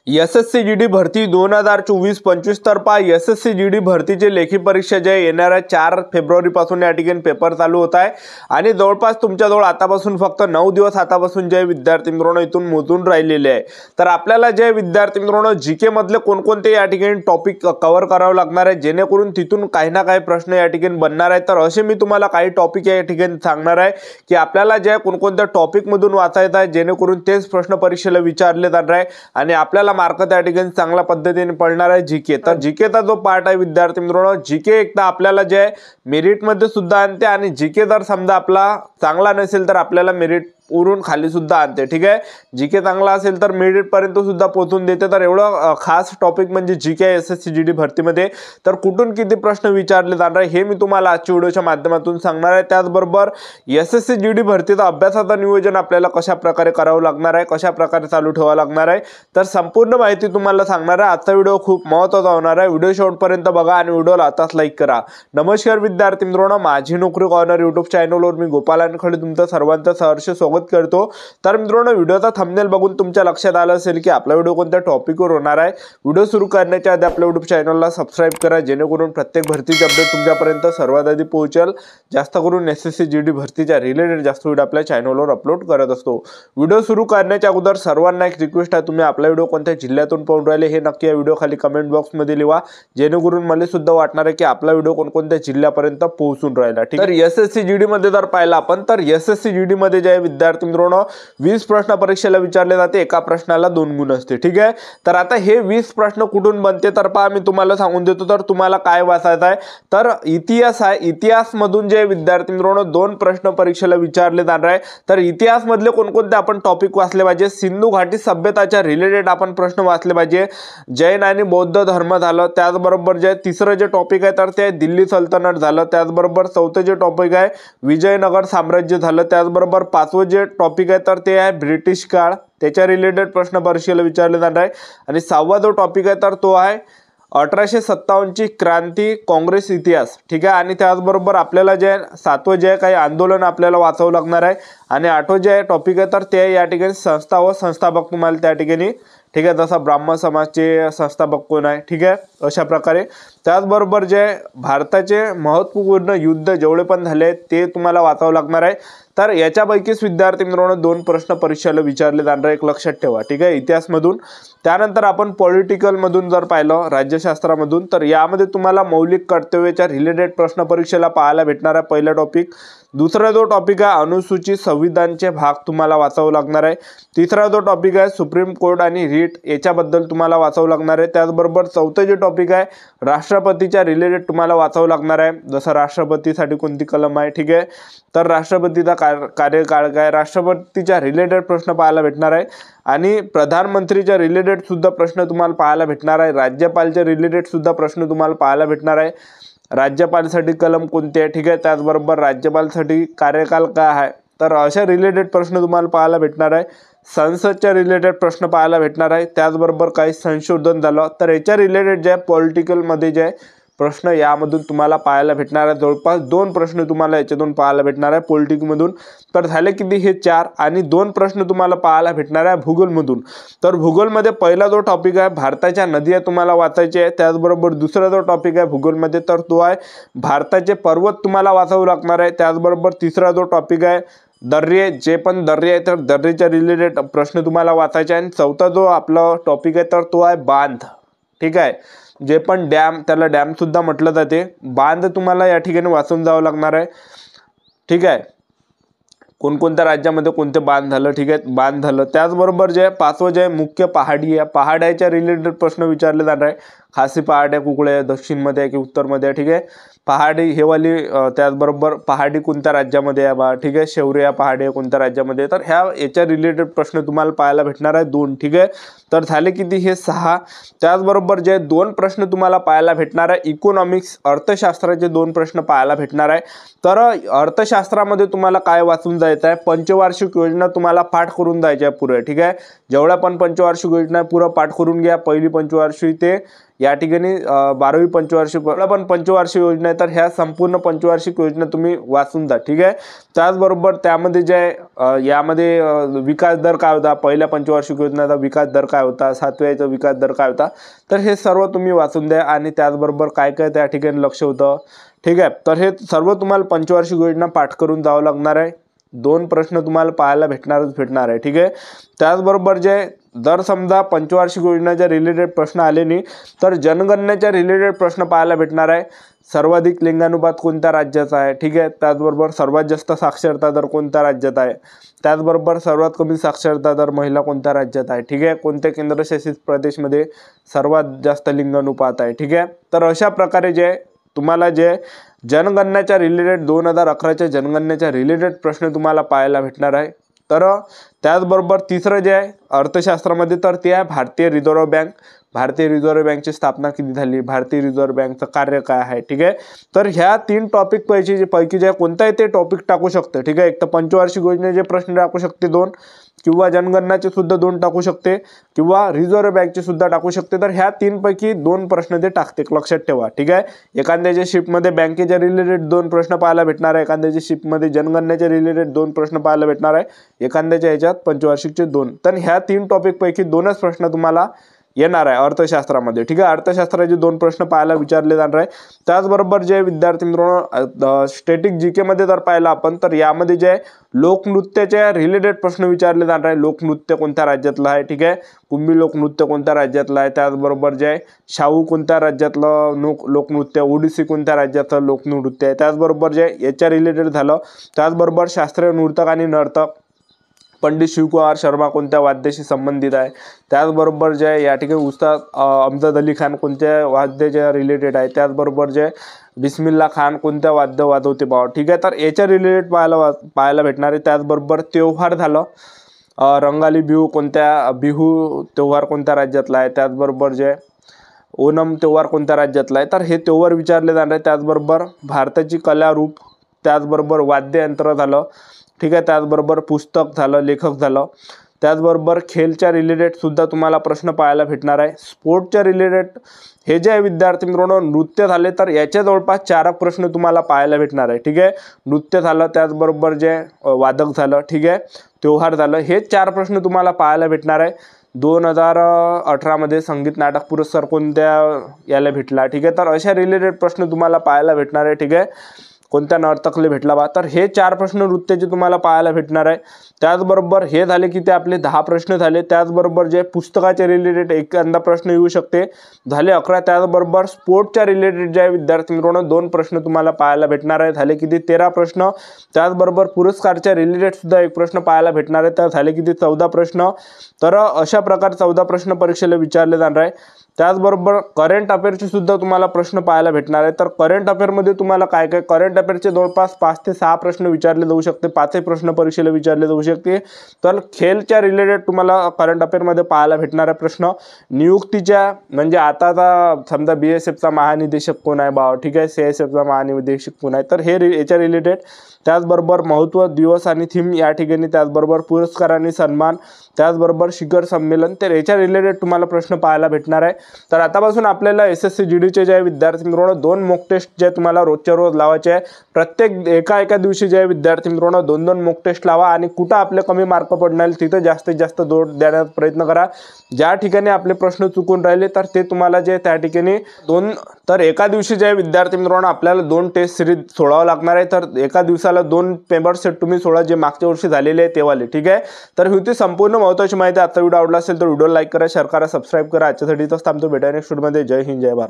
SSC GD भरती 2024-25 तर पहा एसएससी जीडी भरतीची लेखी परीक्षा जे येणाऱ्या 4 फेब्रुवारीपासून या ठिकाणी पेपर चालू होत आहे आणि जवळपास तुमच्याजवळ आतापासून फक्त 9 दिवस आतापासून जे विद्यार्थी मित्रांनो इथून मोजून राहिलेले आहे। तर आपल्याला जे विद्यार्थी मित्रांनो जीके मधले कोणकोणते या ठिकाणी टॉपिक कव्हर करावे लागणार आहे जेणेकरून तिथून काही ना काही प्रश्न या ठिकाणी बनणार आहे। तर असे मी तुम्हाला काही टॉपिक या ठिकाणी सांगणार आहे की आपल्याला जे कोणकोणत्या टॉपिक मधून वाचायचं आहे जेणेकरून तेच प्रश्न परीक्षेला विचारले जाणार आहे आणि आपल्याला मार्क त्या ठिकाणी चांगल्या पद्धतीने पडणार आहे जीके। तर जीकेचा जो पार्ट आहे विद्यार्थी मित्रांनो जीके एकदा आपल्याला जे मेरिट मध्ये सुद्धा आणते आणि जीके जर समजा आपला चांगला नसेल तर आपल्याला मेरिट उरून खाली सुद्धा आणते। ठीक आहे, जीके चांगला असेल तर मेरिट पर्यंत सुद्धा पोहोचून देते। तर एवढं खास टॉपिक म्हणजे जीके एसएससी जीडी भरतीमध्ये तर कुठून किती प्रश्न विचारले जाणार हे मी तुम्हाला आजच्या व्हिडिओच्या माध्यमातून सांगणार आहे। त्याचबरोबर एसएससी जीडी भरतीचा अभ्यासाचं नियोजन आपल्याला कशा प्रकारे करावं लागणार आहे, कशा प्रकारे चालू ठेवावं लागणार आहे तर संपूर्ण माहिती तुम्हाला सांगणार आहे। आजचा व्हिडिओ खूप महत्त्वाचा होणार आहे, व्हिडिओ शेवटपर्यंत बघा आणि व्हिडिओला आताच लाईक करा। नमस्कार विद्यार्थी मित्रांनो, माझी नोकरी कॉर्नर यूट्यूब चॅनलवर मी गोपाल अनखडे तुमचं सर्वांचं सहर्ष स्वागत करतो। तर मित्रांनो व्हिडिओचा थंबनेल बघून तुमच्या लक्षात आलं असेल की आपला व्हिडिओ कोणत्या टॉपिकवर होणार आहे। व्हिडिओ सुरू करण्याच्या आधी आपल्या यूट्यूब चॅनलला सबस्क्राइब करा जेणेकरून प्रत्येक भरतीचे अपडेट तुमच्यापर्यंत सर्वात आधी पोहोचेल। जास्त करून एसएससी जीडी भरतीच्या रिलेटेड जास्त व्हिडिओ आपल्या चॅनलवर अपलोड करत असतो। व्हिडिओ सुरू करण्याच्या अगोदर सर्वांना एक रिक्वेस्ट आहे, तुम्ही आपला व्हिडिओ कोणत्या जिल्ह्यातून पाहून राहिले हे नक्की या व्हिडिओ खाली कमेंट बॉक्स मध्ये लिहा जेणेकरून मला सुद्धा वाटणार आहे की आपला व्हिडिओ कोणकोणत्या जिल्ह्यापर्यंत पोहोचून राहिला। ठीक आहे, तर एसएससी जीडी मध्ये जर पाहिलं आपण तर एसएससी जीडी मध्ये जे विद्यार्थी मित्रांनो 20 प्रश्न परीक्षेला विचारले जाते, एका प्रश्नाला 2 गुण असते। ठीक आहे, तर आता हे 20 प्रश्न कुठून बनते तर पहा मी तुम्हाला सांगून देतो। तर तुम्हाला काय वाचायचं आहे तर इतिहास आहे, इतिहास मधून जे विद्यार्थी मित्रांनो 2 प्रश्न परीक्षेला विचारले जाणार आहे। तर इतिहास मधले कोणकोणते आपण टॉपिक वाचले पाहिजे, सिंधू घाटी सभ्यताच्या रिलेटेड आपण प्रश्न वाचले पाहिजे, जैन आणि बौद्ध धर्म झालं, त्याचबरोबर जे तिसरं जे टॉपिक आहे तर ते दिल्ली सल्तनत झालं, त्याचबरोबर चौथं जे टॉपिक आहे विजयनगर साम्राज्य झालं, त्याचबरोबर पाचवं जे टॉपिक आहे तर ते आहे ब्रिटिश काळ, त्याच्या रिलेटेड प्रश्न परीक्षेला विचारले जाणार आहे। आणि 6वा जो टॉपिक आहे तर तो आहे 1857 ची क्रांती काँग्रेस इतिहास। ठीक आहे, आणि त्याचबरोबर आपल्याला जे 7वं जे काही आंदोलन आपल्याला वाचावं लागणार आहे आणि 8वं जे टॉपिक आहे तर ते या ठिकाणी संस्था व संस्थापक तुम्हाला त्या ठिकाणी ठीक आहे जसा ब्राह्मण समाजचे संस्थापक कोण आहे। ठीक आहे, अशा प्रकारे त्याचबरोबर जे भारताचे महत्त्वपूर्ण युद्ध जेवढे पण झाले ते तुम्हाला वाचावं लागणार आहे। तर याच्यापैकीच विद्यार्थी मित्रांनो 2 प्रश्न परीक्षेला विचारले जाणार एक लक्षात ठेवा। ठीक आहे, इतिहासमधून। त्यानंतर आपण पॉलिटिकल मधून जर पाहिलं राज्यशास्त्रामधून तर यामध्ये तुम्हाला मौलिक कर्तव्याच्या रिलेटेड प्रश्न परीक्षेला पाहायला भेटणार आहे पहिला टॉपिक। दुसरा जो टॉपिक आहे अनुसूचित संविधानचे भाग तुम्हाला वाचावं लागणार आहे। तिसरा जो टॉपिक आहे सुप्रीम कोर्ट आणि रीट याच्याबद्दल तुम्हाला वाचावं लागणार आहे। त्याचबरोबर चौथं जे टॉपिक आहे राष्ट्रपतीच्या रिलेटेड तुम्हाला वाचावं लागणार आहे, जसं राष्ट्रपतीसाठी कोणती कलम आहे। ठीक आहे, तर राष्ट्रपतीचा कार्यकाळ काय, राष्ट्रपतीच्या रिलेटेड प्रश्न पाहायला भेटणार आहे आणि प्रधानमंत्रीच्या रिलेटेड सुद्धा प्रश्न तुम्हाला पाहायला भेटणार आहे, राज्यपालच्या रिलेटेड सुद्धा प्रश्न तुम्हाला पाहायला भेटणार आहे, राज्यपालसाठी कलम कोणते आहे। ठीक आहे, त्याचबरोबर राज्यपालसाठी कार्यकाल काय आहे तर अशा रिलेटेड प्रश्न तुम्हाला पाहायला भेटणार आहे, संसदच्या रिलेटेड प्रश्न पाहायला भेटणार आहे, त्याचबरोबर काही संशोधन झालं तर याच्या रिलेटेड जे पॉलिटिकल मध्ये जे प्रश्न यामधून तुम्हाला पाहायला भेटणार आहे। जवळपास 2 प्रश्न तुम्हाला याच्यातून पाहायला भेटणार आहे पॉलिटिकमधून। तर झाले किती हे 4 आणि 2 प्रश्न तुम्हाला पाहायला भेटणार आहे भूगोलमधून। तर भूगोलमध्ये पहिला जो टॉपिक आहे भारताच्या नद्या तुम्हाला वाचायचे आहे, त्याचबरोबर दुसरा जो टॉपिक आहे भूगोलमध्ये तर तो आहे भारताचे पर्वत तुम्हाला वाचावं लागणार आहे, त्याचबरोबर तिसरा जो टॉपिक आहे दर्रे, जे पण दर्रे आहे तर दर्रेच्या रिलेटेड प्रश्न तुम्हाला वाचायचे आहे। आणि चौथा जो आपला टॉपिक आहे तर तो आहे बांध। ठीक आहे, जे पण डॅम त्याला डॅम सुद्धा म्हटलं जाते, बांध तुम्हाला या ठिकाणी वाचून जावं लागणार आहे। ठीक आहे, कोणकोणत्या राज्यामध्ये कोणते बांध झालं। ठीक आहे, बांध झालं, त्याचबरोबर जे 5वं जे मुख्य पहाडी आहे, पहाड्याच्या रिलेटेड प्रश्न विचारले जाणार आहे, खासी पहाड आहे, कुकडे आहे, दक्षिणमध्ये आहे की उत्तरमध्ये आहे। ठीक आहे, पहाडी हे वाली त्याचबरोबर पहाडी कोणत्या राज्यामध्ये आहे बा। ठीक आहे, शौर्य पहाडी आहे कोणत्या राज्यामध्ये, तर याच्या रिलेटेड प्रश्न तुम्हाला पाहायला भेटणार आहे 2। ठीक आहे, तर झाले किती हे 6। त्याचबरोबर जे 2 प्रश्न तुम्हाला पाहायला भेटणार आहे इकॉनॉमिक्स अर्थशास्त्राचे 2 प्रश्न पाहायला भेटणार आहे। तर अर्थशास्त्रामध्ये तुम्हाला काय वाचून जायचं आहे, पंचवार्षिक योजना तुम्हाला पाठ करून जायच्या पुरे। ठीक आहे, जेवढ्या पण पंचवार्षिक योजना पुरं पाठ करून घ्या, पहिली पंचवार्षिक ते या ठिकाणी 12वी पंचवार्षिक पण पंचवार्षिक योजना आहे, तर ह्या संपूर्ण पंचवार्षिक योजना तुम्ही वाचून जा. ठीक आहे. त्याचबरोबर त्यामध्ये जे यामध्ये विकास दर काय होता, पहिल्या पंचवार्षिक योजनेचा विकास दर काय होता, 7व्याचा विकास दर काय होता, तर हे सर्व तुम्ही वाचून द्या. आणि त्याचबरोबर काय काय त्या ठिकाणी लक्ष होतं. ठीक आहे. तर हे सर्व तुम्हाला पंचवार्षिक योजना पाठ करून जावं लागणार आहे. 2 प्रश्न तुम्हाला पाहायला भेटणार आहे. ठीक आहे. त्याचबरोबर जे जर समजा पंचवार्षिक योजनेच्या रिलेटेड प्रश्न आले नाही, तर जनगणनेच्या रिलेटेड प्रश्न पाहायला भेटणार आहे. सर्वाधिक लिंगानुपात कोणत्या राज्याचा आहे. ठीक आहे. त्याचबरोबर सर्वात जास्त साक्षरता दर कोणत्या राज्यात आहे. त्याचबरोबर सर्वात कमी साक्षरता दर महिला कोणत्या राज्यात आहे. ठीक आहे. कोणत्या केंद्रशासित प्रदेशमध्ये सर्वात जास्त लिंगानुपात आहे. ठीक आहे. तर अशा प्रकारे जे तुम्हाला जे जनगणनेच्या रिलेटेड 2011च्या जनगणनेच्या रिलेटेड प्रश्न तुम्हाला पाहायला भेटणार आहे. तर त्याचबरोबर तिसरं जे आहे अर्थशास्त्रामध्ये, तर ते आहे भारतीय रिझर्व्ह बँक. भारतीय रिझर्व्ह बँकची स्थापना कधी झाली, भारतीय रिझर्व्ह बँकचं कार्य काय आहे. ठीक आहे. तर ह्या 3 टॉपिक पैकी जे कोणताही ते टॉपिक टाकू शकते. ठीक आहे. एक तर पंचवार्षिक योजनेचे प्रश्न टाकू शकते 2, किंवा जनगणनाचे सुद्धा 2 टाकू शकते, किंवा रिझर्व्ह बँकचे सुद्धा टाकू शकते. तर ह्या 3 पैकी 2 प्रश्न ते टाकते, लक्षात ठेवा. ठीक आहे. एखाद्याच्या शिफ्टमध्ये बँकेच्या रिलेटेड 2 प्रश्न पाहायला भेटणार आहे, एखाद्याच्या शिफ्टमध्ये जनगणनेच्या रिलेटेड 2 प्रश्न पाहायला भेटणार आहे, एखाद्याच्या ह्याच्यात पंचवार्षिकचे 2. तर ह्या 3 टॉपिक पैकी 2च प्रश्न तुम्हाला येणार आहे अर्थशास्त्रामध्ये. ठीक आहे. अर्थशास्त्राचे 2 प्रश्न पाहायला विचारले जाणार आहे. त्याचबरोबर जे विद्यार्थी मित्रांनो स्टॅटिक जीके मध्ये जर पाहिलं आपण, तर यामध्ये जे लोकनृत्याच्या रिलेटेड प्रश्न विचारले जाणार आहे. लोकनृत्य कोणत्या राज्यातलं आहे. ठीक आहे. कुंभी लोकनृत्य कोणत्या राज्यातलं आहे. त्याचबरोबर जे शाहू कोणत्या राज्यातलं लोकनृत्य, ओडिसी कोणत्या राज्यातलं लोकनृत्य आहे. त्याचबरोबर जे याच्या रिलेटेड झालं. त्याचबरोबर शास्त्रीय नर्तक आणि नर्तक पंडित शिवकुमार शर्मा कोणत्या वाद्याशी संबंधित आहे. त्याचबरोबर जे या ठिकाणी उस्ताद अमजद अली खान कोणत्या वाद्याच्या रिलेटेड आहे. त्याचबरोबर जे बिस्मिल्ला खान कोणत्या वाद्य वाजवते भाव. ठीक आहे. तर याच्या रिलेटेड पाहायला भेटणार आहे. त्याचबरोबर त्योहार झालं, रंगाली बिहू त्योहार कोणत्या राज्यातला आहे. त्याचबरोबर जे ओणम त्योहार कोणत्या राज्यातला आहे. तर हे त्योहार विचारले जाणार आहे. त्याचबरोबर भारताची कला रूप, त्याचबरोबर वाद्ययंत्र झालं. ठीक आहे. त्याचबरोबर पुस्तक झालं, लेखक झालं. त्याचबरोबर खेळच्या रिलेटेड सुद्धा तुम्हाला प्रश्न पाहायला भेटणार आहे. स्पोर्टच्या रिलेटेड हे जे विद्यार्थी मित्रांनो नृत्य झाले, तर याच्या जवळपास 4 प्रश्न तुम्हाला पाहायला भेटणार आहे. ठीक आहे. नृत्य झालं, त्याचबरोबर जे वादक झालं. ठीक आहे. त्योहार झालं. हे 4 प्रश्न तुम्हाला पाहायला भेटणार आहे. 2018 मध्ये संगीत नाटक पुरस्कार कोणत्या याला भेटला. ठीक आहे. तर अशा रिलेटेड प्रश्न तुम्हाला पाहायला भेटणार आहे. ठीक आहे. कोणत्या नर्तकले भेटला बा. तर हे 4 प्रश्न नृत्याचे तुम्हाला पाहायला भेटणार आहे. त्याचबरोबर हे झाले की ते आपले 10 प्रश्न झाले. त्याचबरोबर जे पुस्तकाचे रिलेटेड एखादा प्रश्न येऊ शकते, झाले 11. त्याचबरोबर स्पोर्टच्या रिलेटेड जे विद्यार्थी मित्रांनो 2 प्रश्न तुम्हाला पाहायला भेटणार आहे, झाले किती 13 प्रश्न. त्याचबरोबर पुरस्कारच्या रिलेटेड सुद्धा 1 प्रश्न पाहायला भेटणार आहे, तर झाले किती 14 प्रश्न. तर अशा प्रकारे 14 प्रश्न परीक्षेला विचारले जाणार आहे. त्याचबरोबर करंट अफेअरचे सुद्धा तुम्हाला प्रश्न पाहायला भेटणार आहे. तर करंट अफेअरमध्ये तुम्हाला काय काय करंट अफेअरचे जवळपास 5 ते 6 प्रश्न विचारले जाऊ शकते, 5 प्रश्न परीक्षेला विचारले जाऊ शकते. तर खेळच्या रिलेटेड तुम्हाला करंट अफेअरमध्ये पाहायला भेटणारा प्रश्न नियुक्तीच्या, म्हणजे आताचा समजा BSFचा महानिदेशक कोण आहे बा. ठीक आहे. CSFचा महानिदेशक कोण आहे, तर हे याच्या रिलेटेड. त्याचबरोबर महत्त्व दिवस आणि थीम या ठिकाणी, त्याचबरोबर पुरस्कार आणि सन्मान, त्याचबरोबर शिखर संमेलन, तर याच्या रिलेटेड तुम्हाला प्रश्न पाहायला भेटणार आहे. तर आतापासून आपल्याला SSC GDचे जे विद्यार्थी मित्रांनो 2 मॉक टेस्ट जे तुम्हाला रोजच्या रोज लावायचे आहे. प्रत्येक एका दिवशी जे विद्यार्थी मित्रांनो 2-2 मॉक टेस्ट लावा आणि कुठं आपले कमी मार्क पडणार तिथं जास्तीत जास्त जोर देण्याचा प्रयत्न करा. ज्या ठिकाणी आपले प्रश्न चुकून राहिले तर ते तुम्हाला जे त्या ठिकाणी 2, तर एका दिवशी जे विद्यार्थी मित्रांनो आपल्याला 2 टेस्ट सिरीज सोडवावं लागणार आहे. तर एका दिवसाला 2 पेपर सेट तुम्ही सोडा जे मागच्या वर्षी झालेले आहे तेवाले. ठीक आहे. तर होती संपूर्ण महत्त्वाची माहिती. आजचा व्हिडिओ आवडला असेल तर व्हिडिओ लाईक करा, शेअर करा, सबस्क्राईब करा. आजच्यासाठी इथंच थांबतो. भेटूया नेक्स्ट व्हिडिओमध्ये. जय हिंद, जय भारत.